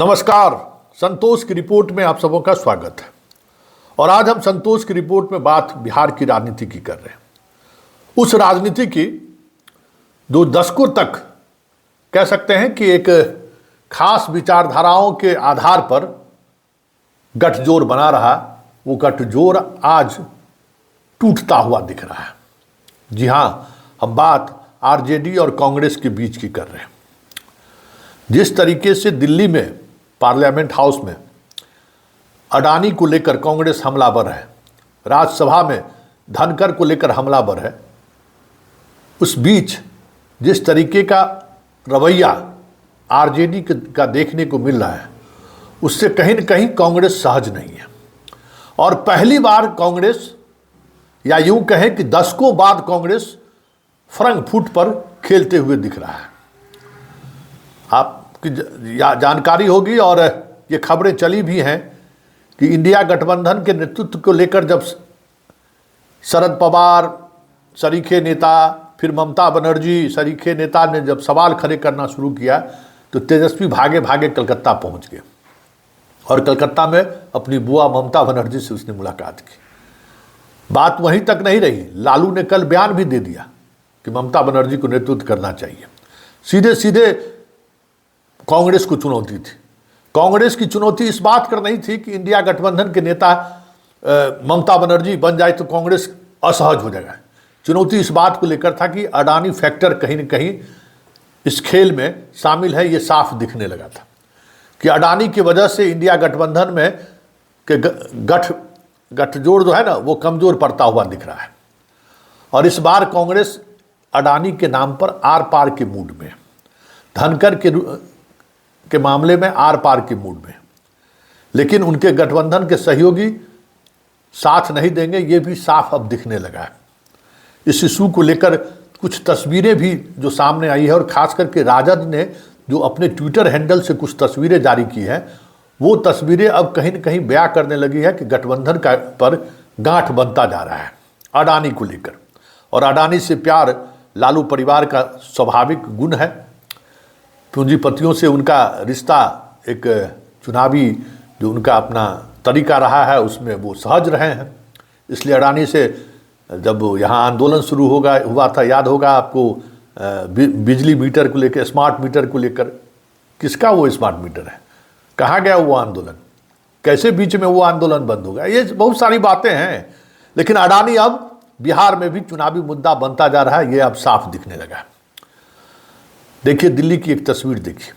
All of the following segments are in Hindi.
नमस्कार। संतोष की रिपोर्ट में आप सबों का स्वागत है। और आज हम संतोष की रिपोर्ट में बात बिहार की राजनीति की कर रहे हैं। उस राजनीति की जो दशकों तक कह सकते हैं कि एक खास विचारधाराओं के आधार पर गठजोड़ बना रहा, वो गठजोड़ आज टूटता हुआ दिख रहा है। जी हाँ, हम बात आरजेडी और कांग्रेस के बीच की कर रहे हैं। जिस तरीके से दिल्ली में पार्लियामेंट हाउस में अडानी को लेकर कांग्रेस हमलावर है, राज्यसभा में धनकर को लेकर हमलावर है, उस बीच जिस तरीके का रवैया आरजेडी का देखने को मिल रहा है, उससे कहीं न कहीं कांग्रेस सहज नहीं है। और पहली बार कांग्रेस, या यूं कहें कि दशकों बाद कांग्रेस फ्रंट फुट पर खेलते हुए दिख रहा है। आपकी जानकारी होगी और ये खबरें चली भी हैं कि इंडिया गठबंधन के नेतृत्व को लेकर जब शरद पवार सरीखे नेता, फिर ममता बनर्जी सरीखे नेता ने जब सवाल खड़े करना शुरू किया, तो तेजस्वी भागे भागे कलकत्ता पहुंच गए और कलकत्ता में अपनी बुआ ममता बनर्जी से उसने मुलाकात की। बात वहीं तक नहीं रही, लालू ने कल बयान भी दे दिया कि ममता बनर्जी को नेतृत्व करना चाहिए। सीधे सीधे कांग्रेस को चुनौती थी। कांग्रेस की चुनौती इस बात कर नहीं थी कि इंडिया गठबंधन के नेता ममता बनर्जी बन जाए तो कांग्रेस असहज हो जाएगा। चुनौती इस बात को लेकर था कि अडानी फैक्टर कहीं न कहीं इस खेल में शामिल है। ये साफ दिखने लगा था कि अडानी की वजह से इंडिया गठबंधन में के गठजोड़ जो है ना, वो कमजोर पड़ता हुआ दिख रहा है। और इस बार कांग्रेस अडानी के नाम पर आर पार के मूड में, धनकर के मामले में आर पार के मूड में, लेकिन उनके गठबंधन के सहयोगी साथ नहीं देंगे, ये भी साफ अब दिखने लगा है। इस इशू को लेकर कुछ तस्वीरें भी जो सामने आई है, और खास करके राजद ने जो अपने ट्विटर हैंडल से कुछ तस्वीरें जारी की हैं, वो तस्वीरें अब कहीं न कहीं बयां करने लगी है कि गठबंधन का पर गांठ बनता जा रहा है अडानी को लेकर। और अडानी से प्यार लालू परिवार का स्वाभाविक गुण है। पूंजीपतियों से उनका रिश्ता एक चुनावी जो उनका अपना तरीका रहा है, उसमें वो सहज रहे हैं। इसलिए अडानी से जब यहाँ आंदोलन शुरू हुआ था, याद होगा आपको, बिजली मीटर को लेकर, स्मार्ट मीटर को लेकर, किसका वो स्मार्ट मीटर है, कहाँ गया वो आंदोलन, कैसे बीच में वो आंदोलन बंद हो गया, ये बहुत सारी बातें हैं। लेकिन अडानी अब बिहार में भी चुनावी मुद्दा बनता जा रहा है, ये अब साफ दिखने लगा है। देखिए दिल्ली की एक तस्वीर देखिए।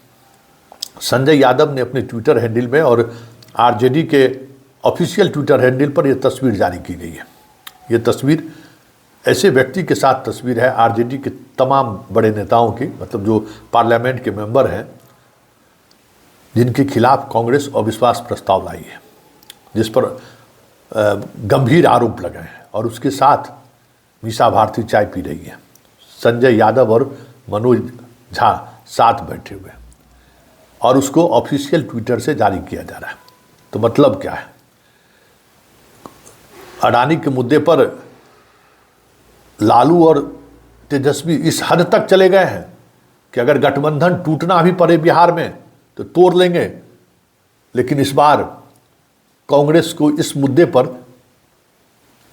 संजय यादव ने अपने ट्विटर हैंडल में और आरजेडी के ऑफिशियल ट्विटर हैंडल पर यह तस्वीर जारी की गई है। ये तस्वीर ऐसे व्यक्ति के साथ तस्वीर है, आरजेडी के तमाम बड़े नेताओं की, मतलब जो पार्लियामेंट के मेंबर हैं, जिनके खिलाफ कांग्रेस अविश्वास प्रस्ताव लाई है, जिस पर गंभीर आरोप लगाए हैं। और उसके साथ मीसा भारती चाय पी रही है, संजय यादव और मनोज झा साथ बैठे हुए, और उसको ऑफिशियल ट्विटर से जारी किया जा रहा है। तो मतलब क्या है, अडानी के मुद्दे पर लालू और तेजस्वी इस हद तक चले गए हैं कि अगर गठबंधन टूटना भी पड़े बिहार में तो तोड़ लेंगे। लेकिन इस बार कांग्रेस को इस मुद्दे पर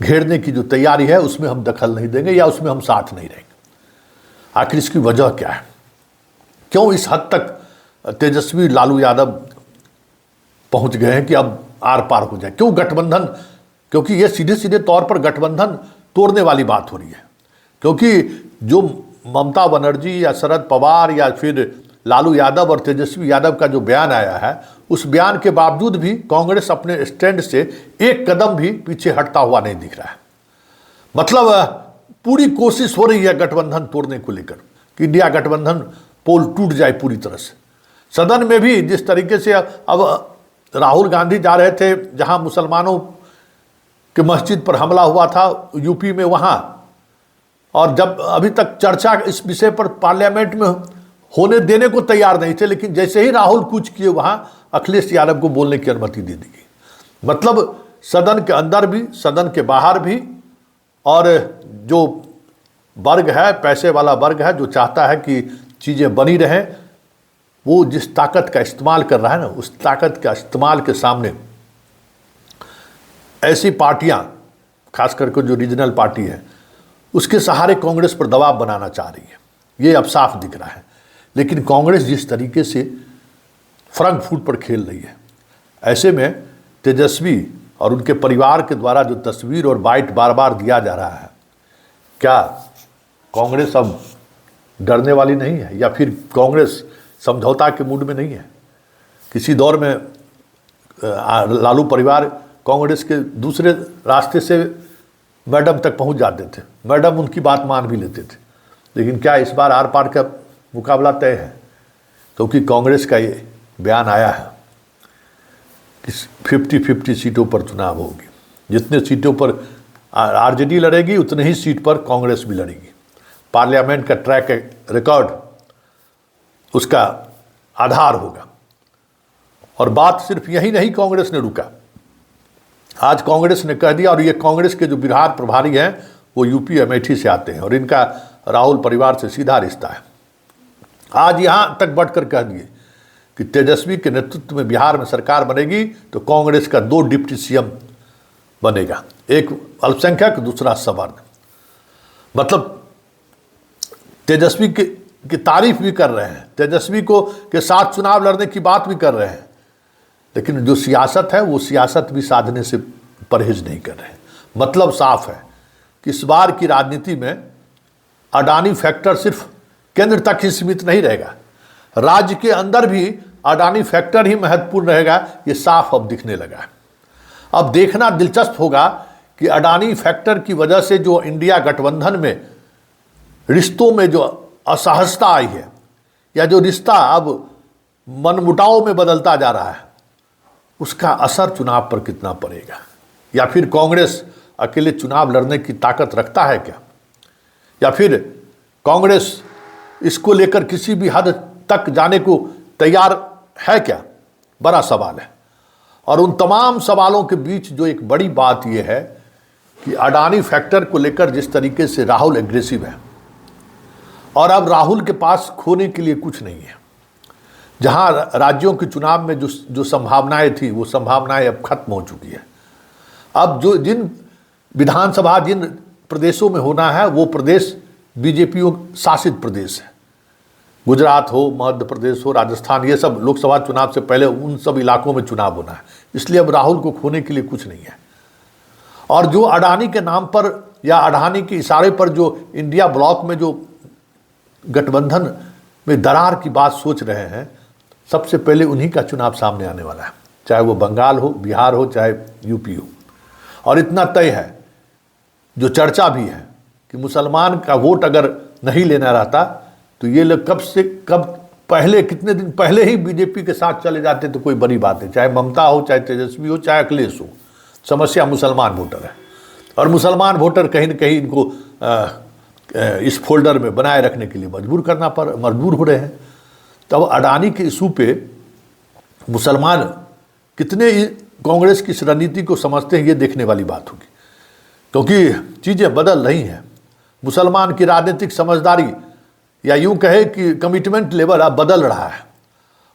घेरने की जो तैयारी है, उसमें हम दखल नहीं देंगे या उसमें हम साथ नहीं रहेंगे। आखिर इसकी वजह क्या है, क्यों इस हद तक तेजस्वी लालू यादव पहुंच गए हैं कि अब आर पार हो जाए? क्यों गठबंधन? क्योंकि ये सीधे सीधे तौर पर गठबंधन तोड़ने वाली बात हो रही है। क्योंकि जो ममता बनर्जी या शरद पवार या फिर लालू यादव और तेजस्वी यादव का जो बयान आया है, उस बयान के बावजूद भी कांग्रेस अपने स्टैंड से एक कदम भी पीछे हटता हुआ नहीं दिख रहा है। मतलब पूरी कोशिश हो रही है गठबंधन तोड़ने को लेकर कि इंडिया गठबंधन पोल टूट जाए पूरी तरह से। सदन में भी जिस तरीके से अब राहुल गांधी जा रहे थे, जहां मुसलमानों के मस्जिद पर हमला हुआ था यूपी में, वहां, और जब अभी तक चर्चा इस विषय पर पार्लियामेंट में होने देने को तैयार नहीं थे, लेकिन जैसे ही राहुल कूच किए, वहां अखिलेश यादव को बोलने की अनुमति दे दी गई। मतलब सदन के अंदर भी, सदन के बाहर भी, और जो वर्ग है, पैसे वाला वर्ग है, जो चाहता है कि चीज़ें बनी रहें, वो जिस ताकत का इस्तेमाल कर रहा है ना, उस ताकत का इस्तेमाल के सामने ऐसी पार्टियां, खास करके जो रीजनल पार्टी है, उसके सहारे कांग्रेस पर दबाव बनाना चाह रही है। ये अब साफ दिख रहा है। लेकिन कांग्रेस जिस तरीके से फ्रंट फुट पर खेल रही है, ऐसे में तेजस्वी और उनके परिवार के द्वारा जो तस्वीर और बाइट बार बार दिया जा रहा है, क्या कांग्रेस अब डरने वाली नहीं है, या फिर कांग्रेस समझौता के मूड में नहीं है? किसी दौर में लालू परिवार कांग्रेस के दूसरे रास्ते से मैडम तक पहुंच जाते थे, मैडम उनकी बात मान भी लेते थे। लेकिन क्या इस बार आर पार का मुकाबला तय है? क्योंकि कांग्रेस का ये बयान आया है कि 50-50 सीटों पर चुनाव होगी। जितने सीटों पर आरजेडी लड़ेगी, उतने ही सीट पर कांग्रेस भी लड़ेगी। पार्लियामेंट का ट्रैक रिकॉर्ड उसका आधार होगा। और बात सिर्फ यही नहीं, कांग्रेस ने रुका। आज कांग्रेस ने कह दिया, और ये कांग्रेस के जो बिहार प्रभारी हैं वो यूपी अमेठी से आते हैं और इनका राहुल परिवार से सीधा रिश्ता है। आज यहाँ तक बढ़कर कह दिए कि तेजस्वी के नेतृत्व में बिहार में सरकार बनेगी तो कांग्रेस का 2 डिप्टी सीएम बनेगा, एक अल्पसंख्यक, दूसरा सवर्ण। मतलब तेजस्वी की तारीफ भी कर रहे हैं, तेजस्वी को के साथ चुनाव लड़ने की बात भी कर रहे हैं। लेकिन जो सियासत है वो सियासत भी साधने से परहेज नहीं कर रहे। मतलब साफ है कि इस बार की राजनीति में अडानी फैक्टर सिर्फ केंद्र तक ही सीमित नहीं रहेगा, राज्य के अंदर भी अडानी फैक्टर ही महत्वपूर्ण रहेगा। ये साफ अब दिखने लगा है। अब देखना दिलचस्प होगा कि अडानी फैक्टर की वजह से जो इंडिया गठबंधन में रिश्तों में जो असहजता आई है, या जो रिश्ता अब मनमुटाव में बदलता जा रहा है, उसका असर चुनाव पर कितना पड़ेगा? या फिर कांग्रेस अकेले चुनाव लड़ने की ताकत रखता है क्या? या फिर कांग्रेस इसको लेकर किसी भी हद तक जाने को तैयार है क्या? बड़ा सवाल है। और उन तमाम सवालों के बीच जो एक बड़ी बात यह है कि अडानी फैक्टर को लेकर जिस तरीके से राहुल एग्रेसिव है, और अब राहुल के पास खोने के लिए कुछ नहीं है। जहां राज्यों के चुनाव में जो संभावनाएं थी, वो संभावनाएं अब खत्म हो चुकी है। अब जो जिन विधानसभा जिन प्रदेशों में होना है, वो प्रदेश बीजेपी शासित प्रदेश है। गुजरात हो, मध्य प्रदेश हो, राजस्थान, ये सब लोकसभा चुनाव से पहले उन सब इलाकों में चुनाव होना है। इसलिए अब राहुल को खोने के लिए कुछ नहीं है। और जो अडानी के नाम पर या अडानी के इशारे पर जो इंडिया ब्लॉक में जो गठबंधन में दरार की बात सोच रहे हैं, सबसे पहले उन्हीं का चुनाव सामने आने वाला है, चाहे वो बंगाल हो, बिहार हो, चाहे यूपी हो। और इतना तय है, जो चर्चा भी है, कि मुसलमान का वोट अगर नहीं लेना रहता तो ये लोग कब से कब पहले, कितने दिन पहले ही बीजेपी के साथ चले जाते, तो कोई बड़ी बात है। चाहे ममता हो, चाहे तेजस्वी हो, चाहे अखिलेश हो। समस्या मुसलमान वोटर है, और मुसलमान वोटर कहीं न कहीं इनको इस फोल्डर में बनाए रखने के लिए मजबूर हो रहे हैं। तब अडानी के इशू पे मुसलमान कितने कांग्रेस की इस रणनीति को समझते हैं, ये देखने वाली बात होगी। क्योंकि चीज़ें बदल रही हैं। मुसलमान की राजनीतिक समझदारी, या यूं कहे कि कमिटमेंट लेवल अब बदल रहा है,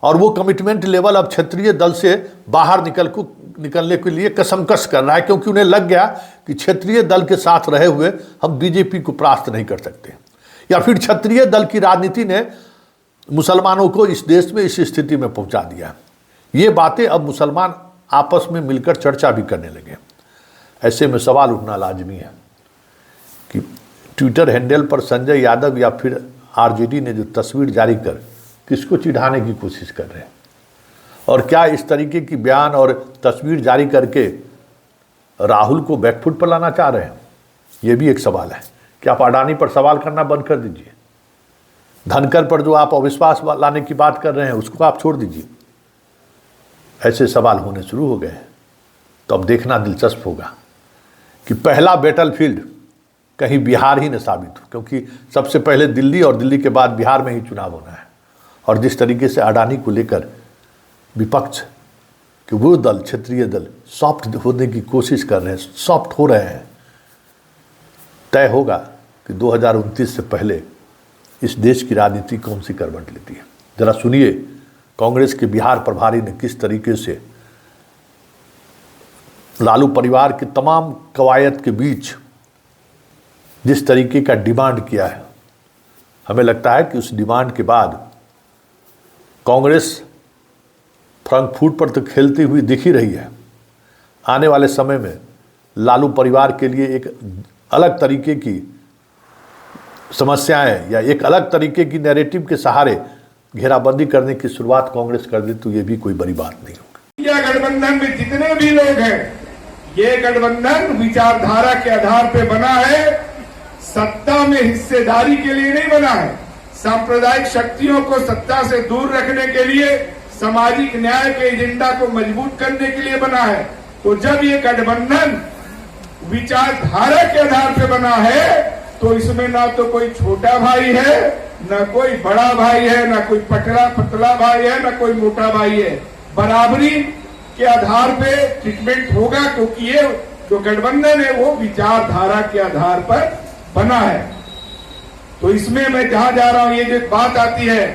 और वो कमिटमेंट लेवल अब क्षेत्रीय दल से बाहर निकलने के लिए कसमकस कर रहा है। क्योंकि उन्हें लग गया कि क्षेत्रीय दल के साथ रहे हुए हम बीजेपी को परास्त नहीं कर सकते, या फिर क्षेत्रीय दल की राजनीति ने मुसलमानों को इस देश में इस स्थिति में पहुंचा दिया। ये बातें अब मुसलमान आपस में मिलकर चर्चा भी करने लगे। ऐसे में सवाल उठना लाजमी है कि ट्विटर हैंडल पर संजय यादव या फिर आरजेडी ने जो तस्वीर जारी कर किसको चिढ़ाने की कोशिश कर रहे हैं, और क्या इस तरीके की बयान और तस्वीर जारी करके राहुल को बैकफुट पर लाना चाह रहे हैं? ये भी एक सवाल है कि आप अडानी पर सवाल करना बंद कर दीजिए। धनकर पर जो आप अविश्वास लाने की बात कर रहे हैं, उसको आप छोड़ दीजिए। ऐसे सवाल होने शुरू हो गए हैं। तो अब देखना दिलचस्प होगा कि पहला बैटलफील्ड कहीं बिहार ही न साबित हो, क्योंकि सबसे पहले दिल्ली और दिल्ली के बाद बिहार में ही चुनाव होना है। और जिस तरीके से अडानी को लेकर विपक्ष कि वो दल, क्षेत्रीय दल सॉफ्ट होने की कोशिश कर रहे हैं, सॉफ्ट हो रहे हैं, तय होगा कि 2029 से पहले इस देश की राजनीति कौन सी करवट लेती है। जरा सुनिए कांग्रेस के बिहार प्रभारी ने किस तरीके से लालू परिवार की तमाम कवायद के बीच जिस तरीके का डिमांड किया है, हमें लगता है कि उस डिमांड के बाद कांग्रेस फ्रंट फुट पर तो खेलती हुई दिख ही रही है। आने वाले समय में लालू परिवार के लिए एक अलग तरीके की समस्याएं या एक अलग तरीके की नैरेटिव के सहारे घेराबंदी करने की शुरुआत कांग्रेस कर दे तो ये भी कोई बड़ी बात नहीं होगी। यह गठबंधन में जितने भी लोग हैं, ये गठबंधन विचारधारा के आधार पर बना है, सत्ता में हिस्सेदारी के लिए नहीं बना है। सांप्रदायिक शक्तियों को सत्ता से दूर रखने के लिए, सामाजिक न्याय के एजेंडा को मजबूत करने के लिए बना है। तो जब ये गठबंधन विचारधारा के आधार पर बना है तो इसमें ना तो कोई छोटा भाई है, ना कोई बड़ा भाई है, ना कोई पतला भाई है, ना कोई मोटा भाई है। बराबरी के आधार पे ट्रीटमेंट होगा, क्योंकि ये जो गठबंधन है वो विचारधारा के आधार पर बना है। तो इसमें मैं जहां जा रहा हूं, ये जो बात आती है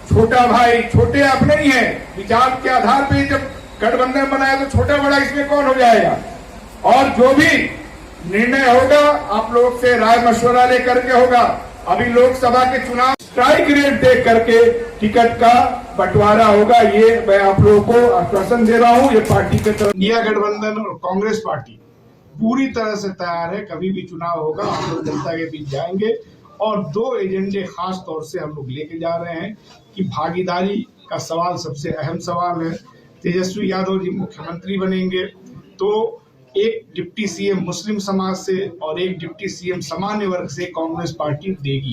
छोटा भाई, छोटे आप नहीं है, विचार के आधार पे जब गठबंधन बनाया तो छोटा बड़ा इसमें कौन हो जाएगा। और जो भी निर्णय होगा आप लोग से राय मशवरा लेकर के होगा। अभी लोकसभा के चुनाव स्ट्राइक रेट देख करके टिकट का बंटवारा होगा, ये मैं आप लोगों को आश्वासन दे रहा हूं। ये पार्टी के तरफ इंडिया गठबंधन और कांग्रेस पार्टी पूरी तरह से तैयार है। कभी भी चुनाव होगा हम लोग जनता के बीच जाएंगे और दो एजेंडे खास तौर से हम लोग लेके जा रहे हैं कि भागीदारी का सवाल सबसे अहम सवाल है। तेजस्वी यादव जी मुख्यमंत्री बनेंगे तो एक डिप्टी सीएम मुस्लिम समाज से और एक डिप्टी सीएम सामान्य वर्ग से कांग्रेस पार्टी देगी।